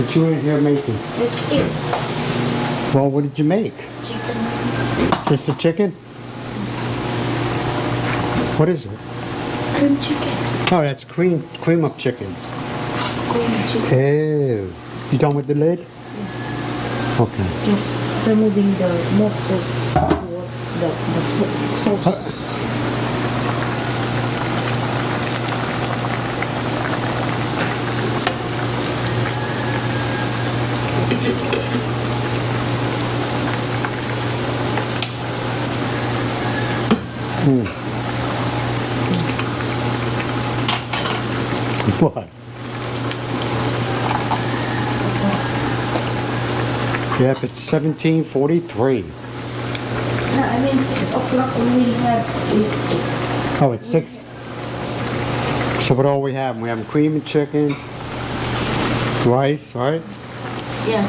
What you in here making? That's it. Well, what did you make? Chicken. Just a chicken? What is it? Cream chicken. Oh, that's cream up chicken. Cream chicken. Oh, you done with the lid? Yeah. Okay. Just removing the most of the sauce. What? Yep, it's 17:43. No, I mean 6 o'clock when we have it. Oh, it's 6. So what all we have? We have cream and chicken, rice, right? Yeah.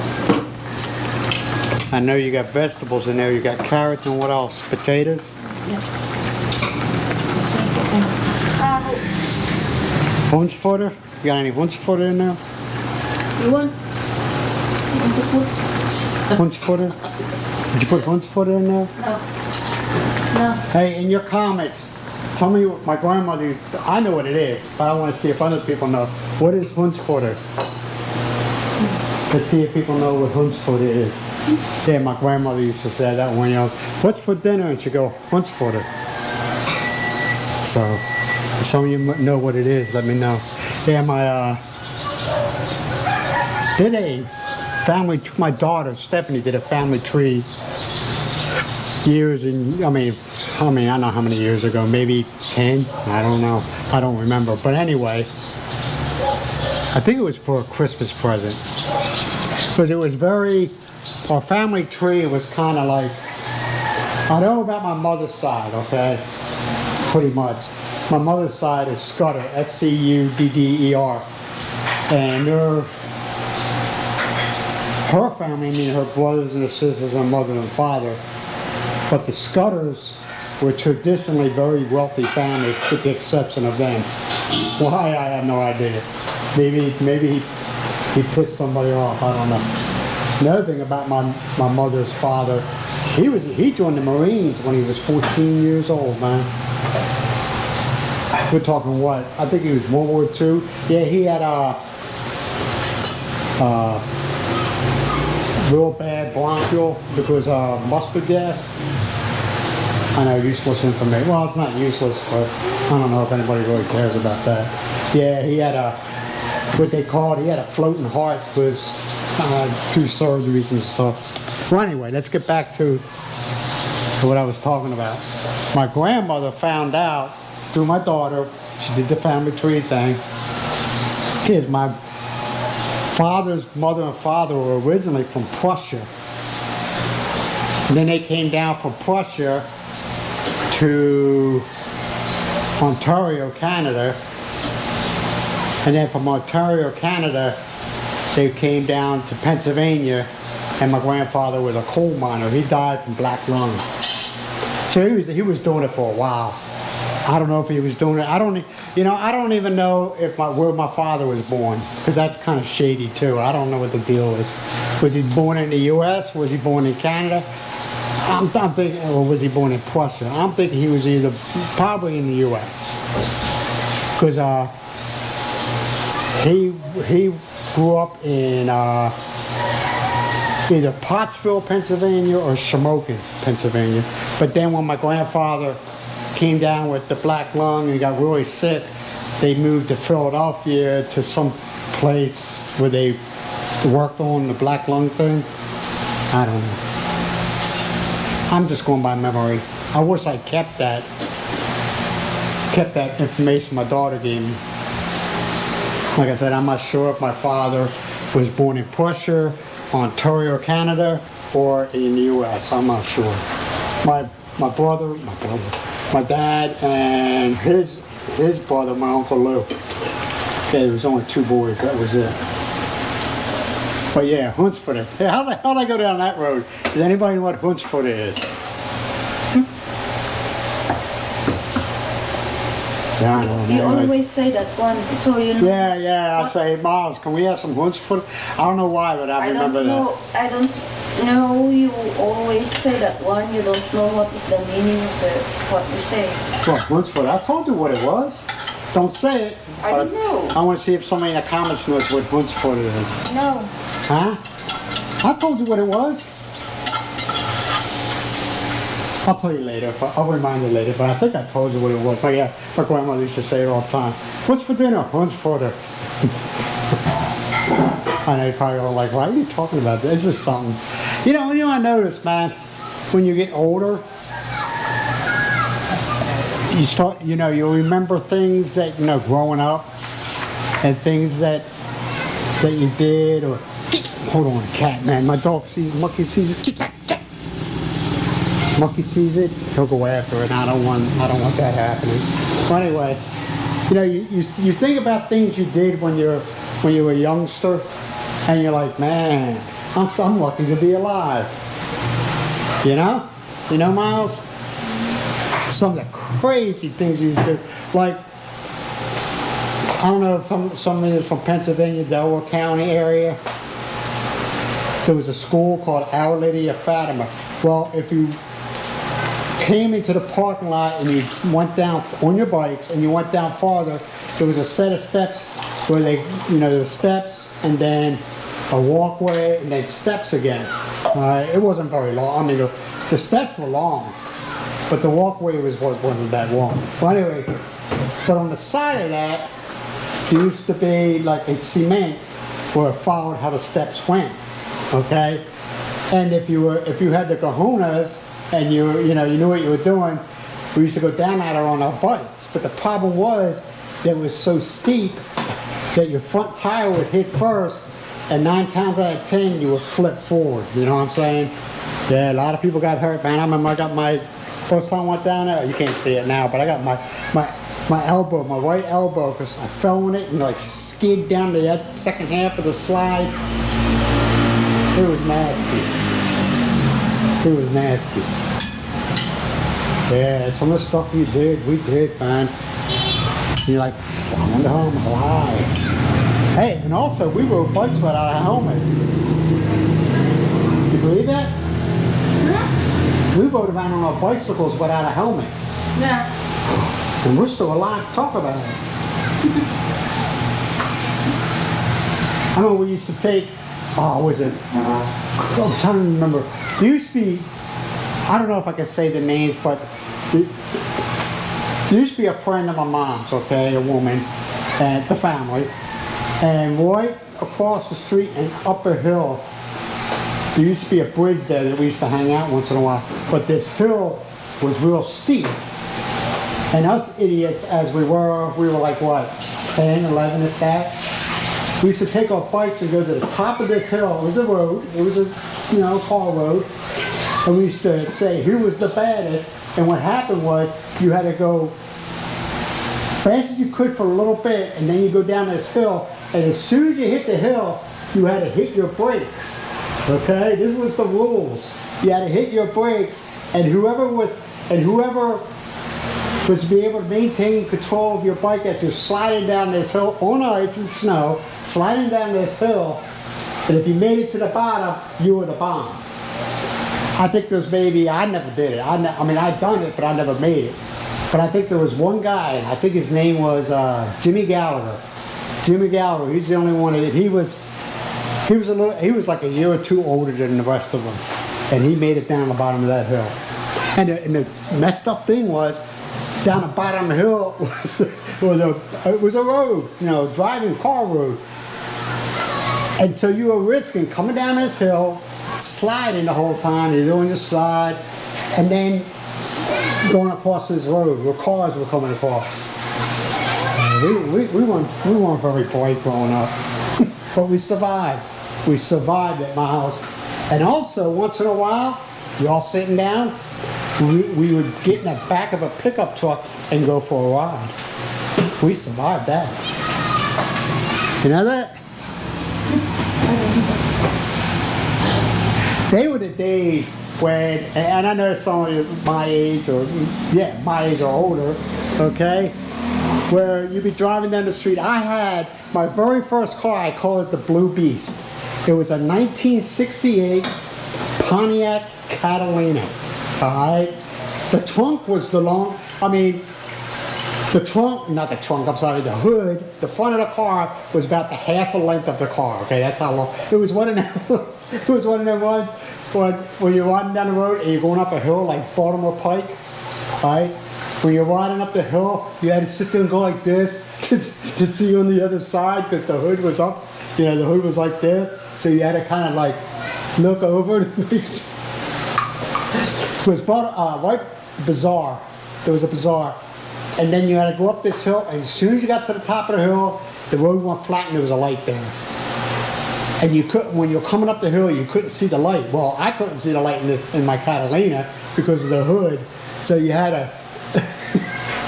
I know you got vegetables in there. You got carrots and what else? Potatoes? Yeah. Huntsfutter? You got any huntsfutter in there? You want to put? Huntsfutter? Did you put huntsfutter in there? No. No. Hey, in your comments, tell me what my grandmother, I know what it is, but I want to see if other people know. What is huntsfutter? Let's see if people know what huntsfutter is. Yeah, my grandmother used to say that when, what's for dinner? And she'd go, huntsfutter. So, if some of you know what it is, let me know. Yeah, did a family, my daughter, Stephanie, did a family tree years, and I don't know how many years ago, maybe 10, I don't know, I don't remember. But anyway, I think it was for a Christmas present. Because it was our family tree was kind of like, I know about my mother's side, okay, pretty much. My mother's side is Scudder, S-C-U-D-D-E-R. And her family, I mean her brothers and her sisters and mother and father, but the Scudders were traditionally very wealthy family with the exception of them. Why, I have no idea. Maybe he pissed somebody off, I don't know. Another thing about my mother's father, he joined the Marines when he was 14 years old, man. We're talking what? I think he was World War II. Yeah, he had real bad bronchial because mustard gas. I know, useless information. Well, it's not useless, but I don't know if anybody really cares about that. Yeah, he had what they called, he had a floating heart was through surgeries and stuff. Well, anyway, let's get back to what I was talking about. My grandmother found out through my daughter, she did the family tree thing. Kids, my father's mother and father were originally from Prussia. And then they came down from Prussia to Ontario, Canada. And then from Ontario, Canada, they came down to Pennsylvania, and my grandfather was a coal miner. He died from black lung. So he was doing it for a while. I don't know if he was doing it. I don't even know if where my father was born, because that's kind of shady too. I don't know what the deal is. Was he born in the U.S.? Was he born in Canada? I'm thinking, or was he born in Prussia? I'm thinking he was probably in the U.S. Because he grew up in either Pottsville, Pennsylvania, or Shamokin, Pennsylvania. But then when my grandfather came down with the black lung and got really sick, they moved to Philadelphia to some place where they worked on the black lung thing. I don't know. I'm just going by memory. I wish I kept that information my daughter gave me. Like I said, I'm not sure if my father was born in Prussia, Ontario, Canada, or in the U.S. I'm not sure. My dad and his brother, my Uncle Lou. Yeah, there was only 2 boys, that was it. But yeah, Huntsford. Yeah, how'd I go down that road? Does anybody know what Huntsford is? Yeah, I know. You man. always say that one, so you know. Yeah, I say, Miles, can we have some Hunsford? I don't know why, but I remember that. I don't know. You always say that one. You don't know what is the meaning of what you say. Well, Hunsford, I told you what it was. Don't say it. I don't know. I want to see if somebody in the comments knows what Hunsford is. No. Huh? I told you what it was. I'll tell you later. I'll remind you later, but I think I told you what it was. But yeah, my grandmother used to say it all the time. What's for dinner? Hunsford. I know you're probably all like, why are you talking about this? This is something. You know, I notice, man, when you get older, you start, you remember things that, growing up and things that you did or, hold on, cat, man. My dog sees, monkey sees it. Monkey sees it, he'll go after it. I don't want that happening. But anyway, you think about things you did when you were a youngster, and you're like, man, I'm lucky to be alive. You know, Miles. Some of the crazy things you used to do, like I don't know if somebody from Pennsylvania, Delaware County area. There was a school called Our Lady of Fatima. Well, if you came into the parking lot and you went down on your bikes and you went down farther, there was a set of steps where there were steps and then a walkway and then steps again. It wasn't very long. I mean, the steps were long, but the walkway wasn't that long. But anyway, but on the side of that, there used to be like in cement where it followed how the steps went. Okay, and if you had the kahunas and you knew what you were doing, we used to go down that on our bikes. But the problem was that it was so steep that your front tire would hit first, and 9 times out of 10 you would flip forward. You know what I'm saying? Yeah, a lot of people got hurt, man. I remember I got my first time I went down there. You can't see it now, but I got my elbow, my right elbow, because I fell on it and like skid down the second half of the slide. It was nasty. It was nasty. Yeah, some of the stuff we did, man. You're like, I wonder how I'm alive. Hey, and also we rode bikes without a helmet. You believe that? Yeah. We rode around on our bicycles without a helmet. Yeah. And we're still alive to talk about it. I know we used to take, was it? I'm trying to remember. There used to be, I don't know if I can say the names, but there used to be a friend of my mom's, okay, a woman, and the family, and right across the street and up a hill, there used to be a bridge there that we used to hang out once in a while, but this hill was real steep. And us idiots, as we were like what, 10, 11 at that? We used to take our bikes and go to the top of this hill. It was a road. It was a, car road. And we used to say who was the baddest. And what happened was you had to go fast as you could for a little bit, and then you go down this hill. And as soon as you hit the hill, you had to hit your brakes. Okay, this was the rules. You had to hit your brakes, and whoever was to be able to maintain control of your bike as you're sliding down this hill on ice and snow, sliding down this hill, and if you made it to the bottom, you were the bomb. I think there's maybe, I never did it. I mean, I'd done it, but I never made it. But I think there was one guy, and I think his name was Jimmy Gallagher. Jimmy Gallagher, he's the only one that he was like a year or two older than the rest of us, and he made it down the bottom of that hill. And the messed up thing was, down the bottom of the hill was a road, driving car road. And so you were risking coming down this hill, sliding the whole time, you're doing the slide, and then going across this road where cars were coming across. We weren't very bright growing up, but we survived. We survived at Miles. And also, once in a while, you're all sitting down, we would get in the back of a pickup truck and go for a ride. We survived that. You know that? They were the days when, and I know some of you my age or older, okay? where you'd be driving down the street. I had my very first car, I call it the Blue Beast. It was a 1968 Pontiac Catalina, all right? The trunk was the the hood, the front of the car was about the half the length of the car, okay? That's how long. It was one of them ones when you're riding down the road and you're going up a hill like Baltimore Pike, right? When you're riding up the hill, you had to sit there and go like this to see on the other side because the hood was up. You know, the hood was like this, so you had to kind of like look over to make sure. It was right bazaar. There was a bazaar, and then you had to go up this hill. And as soon as you got to the top of the hill, the road went flat and there was a light there. And you couldn't, when you're coming up the hill, you couldn't see the light. Well, I couldn't see the light in my Catalina because of the hood. So you had to.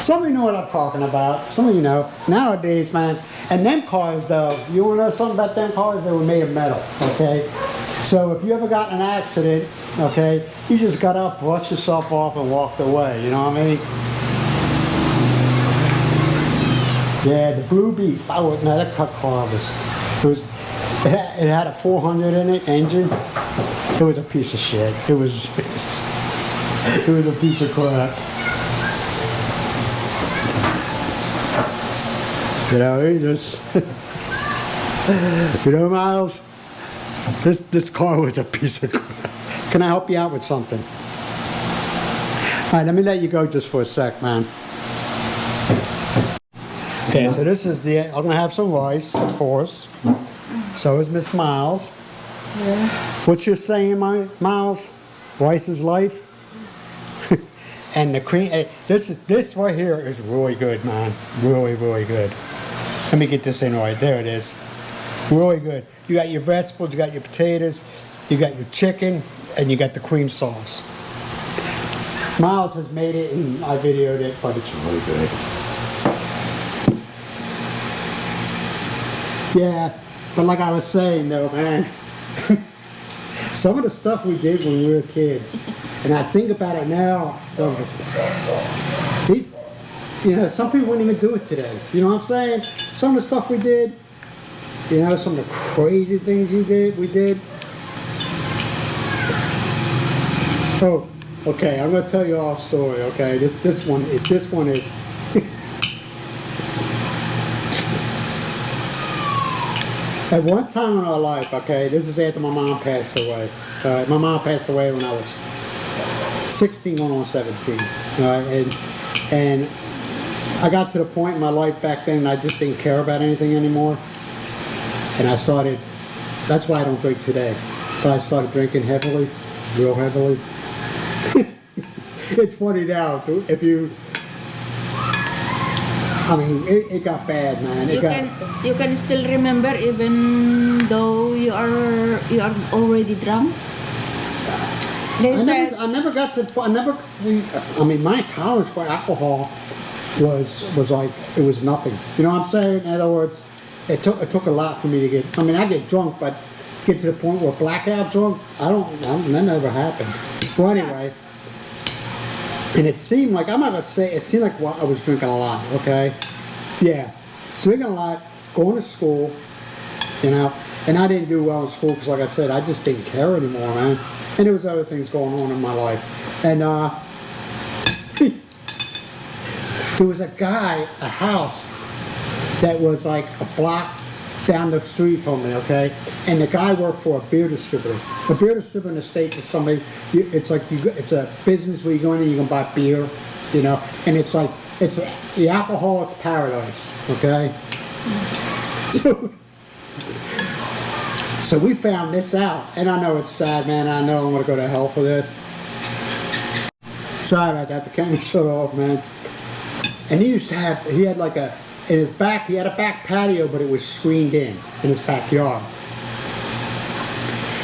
Some of you know what I'm talking about. Some of you know. Nowadays, man, and them cars though, you want to know something about them cars? They were made of metal, okay? So if you ever got in an accident, okay, you just got up, brushed yourself off, and walked away. You know what I mean? Yeah, the Blue Beast. That car it had a 400 in it engine. It was a piece of shit. It was a piece of crap. You know, it just, you know, Miles, this car was a piece of crap. Can I help you out with something? All right, let me let you go just for a sec, man. Okay, so this is I'm gonna have some rice, of course. So is Miss Miles. Yeah. What's your saying, Miles? Rice is life. And the cream. This right here is really good, man. Really, really good. Let me get this in right. There it is. Really good. You got your vegetables, you got your potatoes, you got your chicken, and you got the cream sauce. Miles has made it, and I videoed it, but it's really good. Yeah, but like I was saying though, man, some of the stuff we did when we were kids, and I think about it now, you know, some people wouldn't even do it today. You know what I'm saying? Some of the stuff we did, you know, some of the crazy things we did. Oh, okay, I'm gonna tell you all a story, okay? This one is at one time in our life, okay, this is after my mom passed away. My mom passed away when I was 16, going on 17. And I got to the point in my life back then I just didn't care about anything anymore. And I started, that's why I don't drink today. But I started drinking heavily, real heavily. It's funny now, if you, I mean, it got bad, man. You can still remember even though you are already drunk? I mean, my tolerance for alcohol was like, it was nothing. You know what I'm saying? In other words, it took a lot for me to get, I mean, I get drunk, but get to the point where blackout drunk, that never happened. Well, anyway, and it seemed like, I'm not gonna say, it seemed like I was drinking a lot, okay? Yeah, drinking a lot, going to school, you know, and I didn't do well in school because, like I said, I just didn't care anymore, man. And there was other things going on in my life. And there was a house that was like a block down the street from me, okay? And the guy worked for a beer distributor. A beer distributor in the States is somebody, it's a business where you go in and you can buy beer, you know? And it's like, it's the alcoholic's paradise, okay? So we found this out, and I know it's sad, man. I know I'm gonna go to hell for this. Sorry about that. The camera shut off, man. And he had like in his back, he had a back patio, but it was screened in his backyard.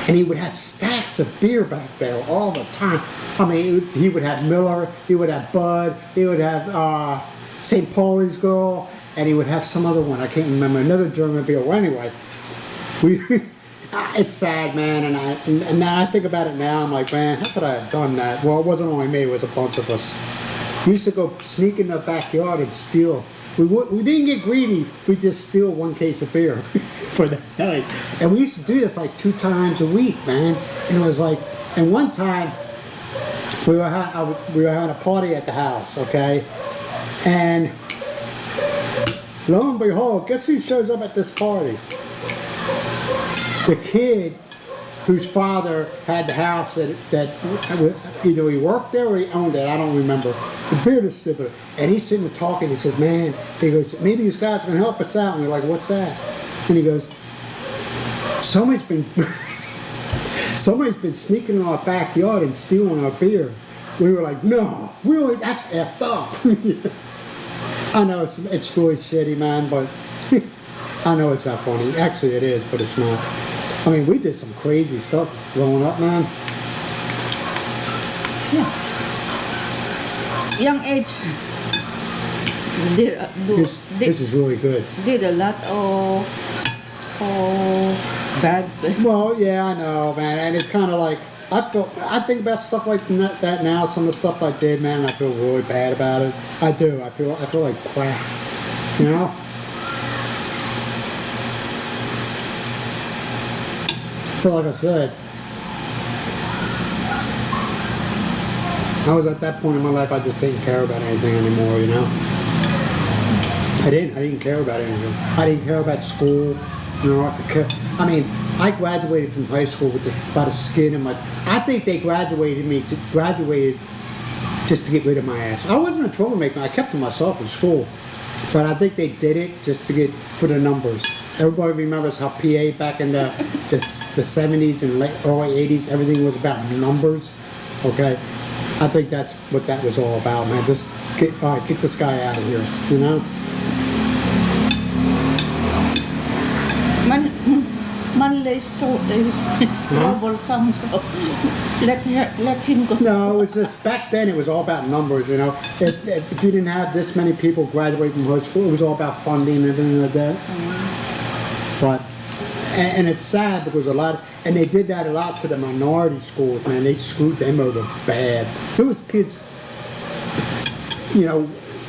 And he would have stacks of beer back there all the time. I mean, he would have Miller, he would have Bud, he would have St. Pauli's Girl, and he would have some other one. I can't remember, another German beer. Well, anyway, it's sad, man, and now I think about it now, I'm like, man, how could I have done that? Well, it wasn't only me, it was a bunch of us. We used to go sneak in the backyard and steal we didn't get greedy. We just steal one case of beer for that night. And we used to do this like 2 times a week, man. And it was like, and one time we were having a party at the house, okay? And lo and behold, guess who shows up at this party? The kid whose father had the house that either he worked there or he owned it. I don't remember. The beard is stupid. And he's sitting there talking. He says, man, he goes, maybe these guys can help us out. And we're like, what's that? And he goes, somebody's been sneaking in our backyard and stealing our beer. We were like, no, really? That's effed up. I know it's really shitty, man, but I know it's not funny. Actually, it is, but it's not. I mean, we did some crazy stuff growing up, man. Yeah. Young age. This is really good. Did a lot of bad. Well, yeah, I know, man, and it's kind of like I think about stuff like that now. Some of the stuff I did, man, and I feel really bad about it. I do. I feel like crap. You know. But like I said, I was at that point in my life. I just didn't care about anything anymore. You know. I didn't care about anything. I didn't care about school. You know, I mean, I graduated from high school with about a skin in my. I think they graduated just to get rid of my ass. I wasn't a troublemaker. I kept to myself in school, but I think they did it just to get for the numbers. Everybody remembers how PA back in the 70s and early 80s, everything was about numbers. Okay, I think that's what that was all about, man. Just get this guy out of here, you know. Manly is troublesome, so let him go. No, it was just back then. It was all about numbers, you know. If you didn't have this many people graduate from high school, it was all about funding and everything like that. But and it's sad because and they did that a lot to the minority schools, man. They screwed them over bad. There was kids, you know,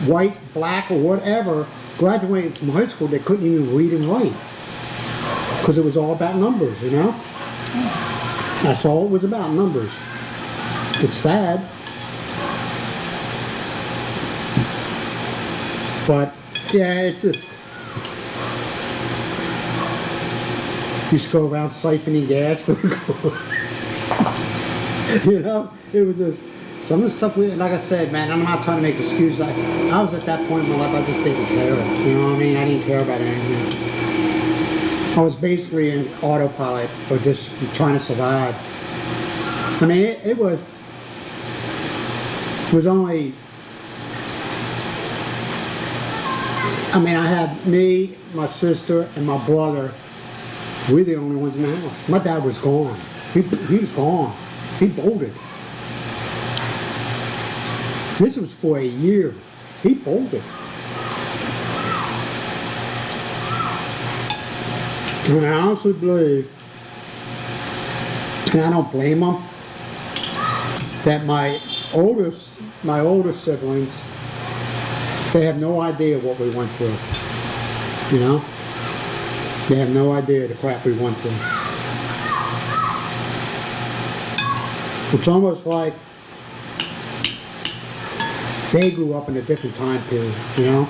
white, black, or whatever, graduating from high school, they couldn't even read and write. Because it was all about numbers, you know? That's all it was about, numbers. It's sad. But, yeah, it's just... Used to go around siphoning gas for the you know? It was just... Some of the stuff, like I said, man, I'm not trying to make excuses. I was at that point in my life, I just didn't care. You know what I mean? I didn't care about anything. I was basically in autopilot or just trying to survive. I mean, it was only, I mean, I had me, my sister, and my brother. We're the only ones in the house. My dad was gone. He was gone. He bolted. This was for a year. He bolted. And I honestly believe, and I don't blame them, that my older siblings, they have no idea what we went through. You know? They have no idea the crap we went through. It's almost like they grew up in a different time period, you know?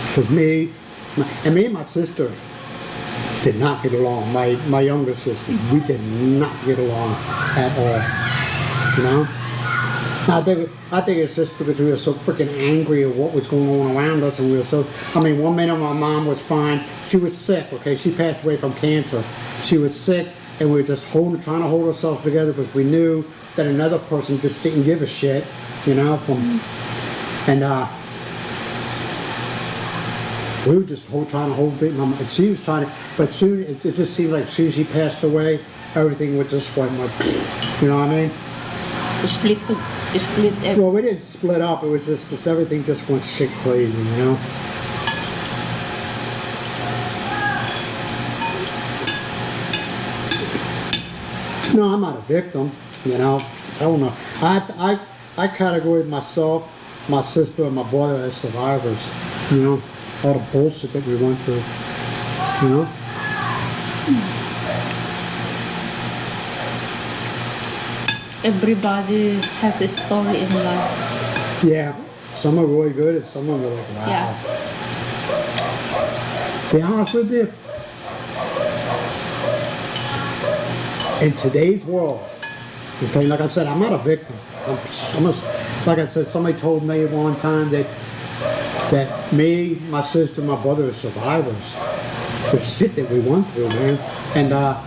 Because me and my sister did not get along. My younger sister, we did not get along at all. You know? I think it's just because we were so freaking angry at what was going on around us, and we were so. I mean, one minute my mom was fine. She was sick. Okay, she passed away from cancer. She was sick, and we were just trying to hold ourselves together because we knew that another person just didn't give a shit. You know? We were just trying to hold it. And she was trying to, but soon it just seemed like as soon as she passed away, everything would just went like, you know what I mean? Split. Well, we didn't split up. It was just everything just went shit crazy, you know. No, I'm not a victim, you know. I don't know. I categorize myself my sister and my brother as survivors. You know, all the bullshit that we went through. You know. Everybody has a story in life. Yeah, some are really good and some are like, wow. Yeah. To be honest with you, in today's world, okay, like I said, I'm not a victim. Like I said, somebody told me one time that me, my sister, my brother are survivors. The shit that we went through, man. And I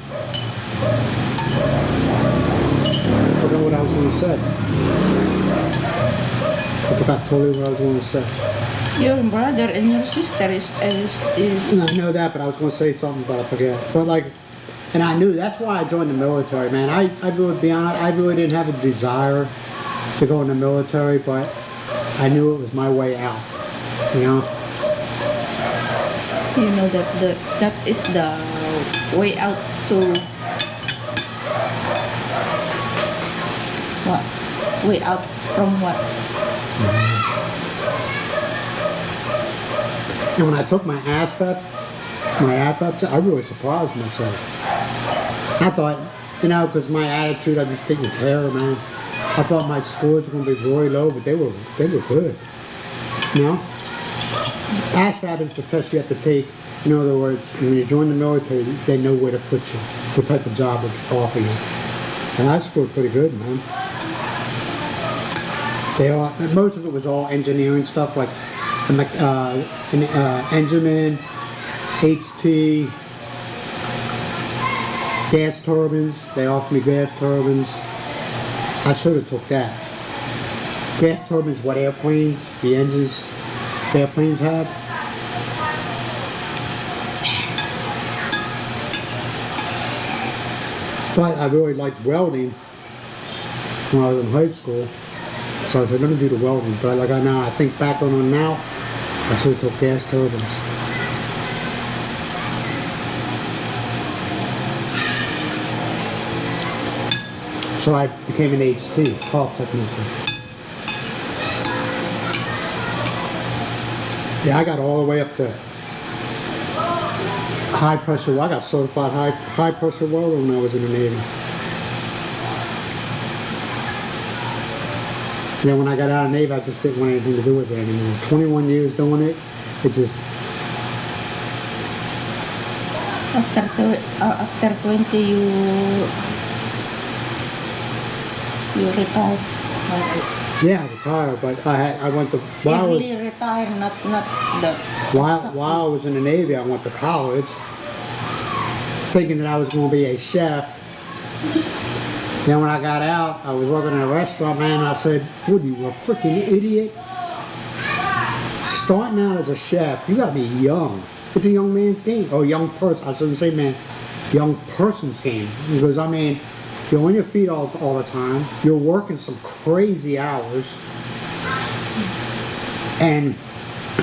forgot what I was going to say. I forgot totally what I was going to say. Your brother and your sister is And I know that, but I was going to say something, but I forget. But like, and I knew that's why I joined the military, man. I really, be honest, I really didn't have a desire to go in the military, but I knew it was my way out. You know. you know that that is the way out to what? Way out from what? And when I took my ASVAB, I really surprised myself. I thought, you know, because my attitude, I just taking care of, man. I thought my scores were going to be really low, but they were good. You know? ASVAB is the test you have to take. In other words, when you join the military, they know where to put you, what type of job to offer you. And I scored pretty good, man. Most of it was all engineering stuff, like engineman, HT, gas turbines. They offered me gas turbines. I should have took that. Gas turbines, what airplanes, the engines, the airplanes have. But I really liked welding when I was in high school. So I said, let me do the welding. But like I think back on it now, I should have took gas turbines. So I became an HT, call technician. Yeah, I got all the way up to high pressure. I got certified high pressure welder when I was in the Navy. Then when I got out of the Navy, I just didn't want anything to do with it anymore. 21 years doing it, it just... After 20 you retired. Yeah, I retired, but I went to... While Early retired, not the... While I was in the Navy, I went to college, thinking that I was going to be a chef. Then when I got out, I was working in a restaurant, man, and I said, "Woody, you a freaking idiot. Starting out as a chef, you got to be young. It's a young man's game. Oh, young person. I shouldn't say man. Young person's game. Because, I mean, you're on your feet all the time. You're working some crazy hours. And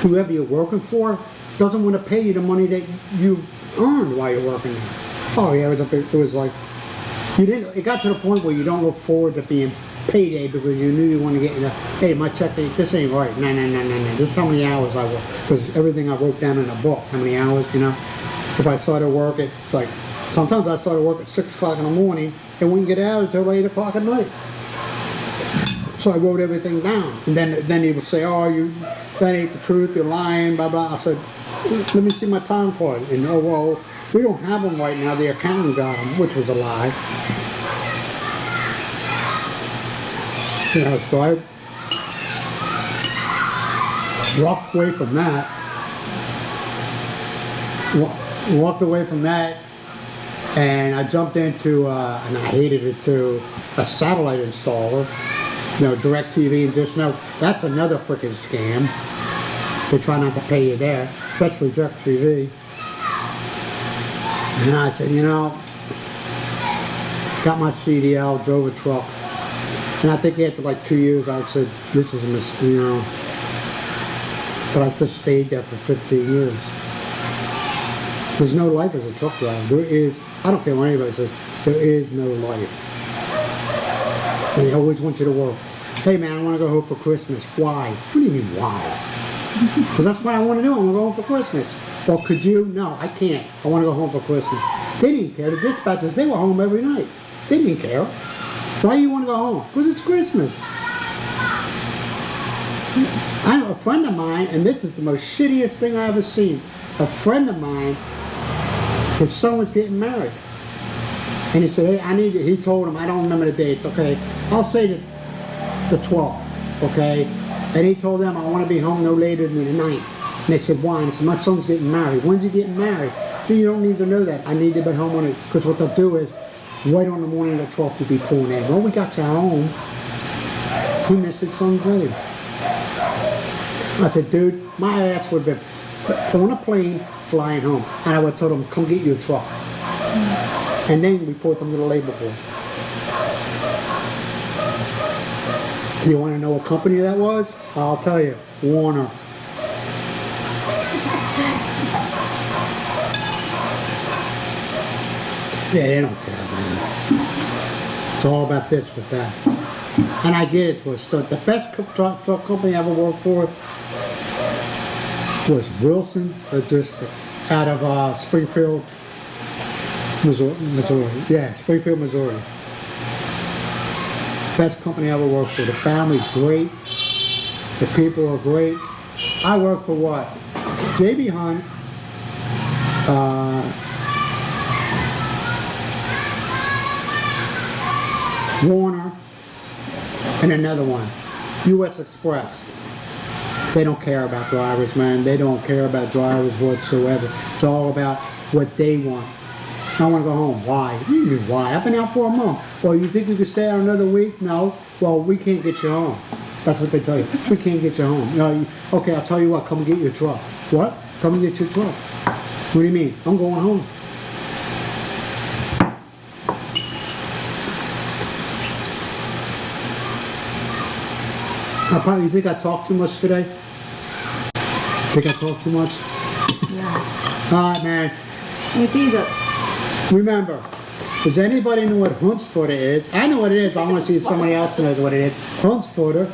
whoever you're working for doesn't want to pay you the money that you earned while you're working there." Oh, yeah, it was like... It got to the point where you don't look forward to being payday because you knew you wanted to get, hey, my check, this ain't right. No. This is how many hours I work. Because everything I wrote down in a book, how many hours, you know. If I started work, it's like, sometimes I started work at 6 o'clock in the morning and wouldn't get out until 8 o'clock at night. So I wrote everything down. And then he would say, "Oh, that ain't the truth, you're lying, blah, blah." I said, "Let me see my time card." And, "Oh, well, we don't have them right now. The accountant got them," which was a lie. You know, so I walked away from that. And I jumped into, and I hated it too, a satellite installer. You know, DirecTV and Dish. Now, that's another freaking scam. They try not to pay you there, especially DirecTV. And I said, you know, got my CDL, drove a truck. And I think after like 2 years, I said, this is a mistake, you know. But I just stayed there for 15 years. There's no life as a truck driver. There is, I don't care what anybody says, there is no life. And they always want you to work. Hey man, I want to go home for Christmas. Why? What do you mean why? Because that's what I want to do. I want to go home for Christmas. Well, could you? No, I can't. I want to go home for Christmas. They didn't care. The dispatchers, they were home every night. They didn't care. Why do you want to go home? Because it's Christmas. I know a friend of mine, and this is the most shittiest thing I ever seen. A friend of mine, his son was getting married. And he said, hey, he told him, I don't remember the dates, okay? I'll say the 12th, okay? And he told them, I want to be home no later than the 9th. And they said, why? And he said, my son's getting married. When's he getting married? You don't need to know that. I need to be home on it. Because what they'll do is, right on the morning of the 12th, you'll be pulling in. Well, we got you home. He missed his son's wedding. I said, dude, my ass would have been on a plane flying home. And I would have told him, come get your truck. And then report them to the labor board. You want to know what company that was? I'll tell you, Warner. Yeah, they don't care, man. It's all about this with that. And I get it to a start. The best truck company I ever worked for was Wilson Logistics out of Springfield, Missouri. Yeah, Springfield, Missouri. Best company I ever worked for. The family's great. The people are great. I worked for what? J.B. Hunt, Warner, and another one, U.S. Express. They don't care about drivers, man. They don't care about drivers whatsoever. It's all about what they want. I want to go home. Why? What do you mean why? I've been out for a month. Well, you think you could stay out another week? No. Well, we can't get you home. That's what they tell you. We can't get you home. Okay, I'll tell you what. Come and get your truck. What? Come and get your truck. What do you mean? I'm going home. You think I talked too much today? Think I talked too much? Yeah. Alright, man. Maybe that. Remember, does anybody know what Huntsfutter is? I know what it is, but I want to see if somebody else knows what it is. Huntsfutter,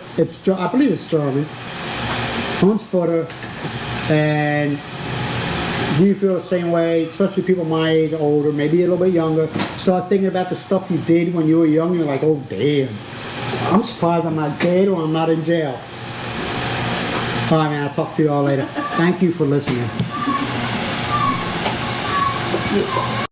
I believe it's German. Huntsfutter, and do you feel the same way, especially people my age, older, maybe a little bit younger, start thinking about the stuff you did when you were young, you're like, oh damn. I'm surprised I'm not dead or I'm not in jail. All right, man, I'll talk to you all later. Thank you for listening.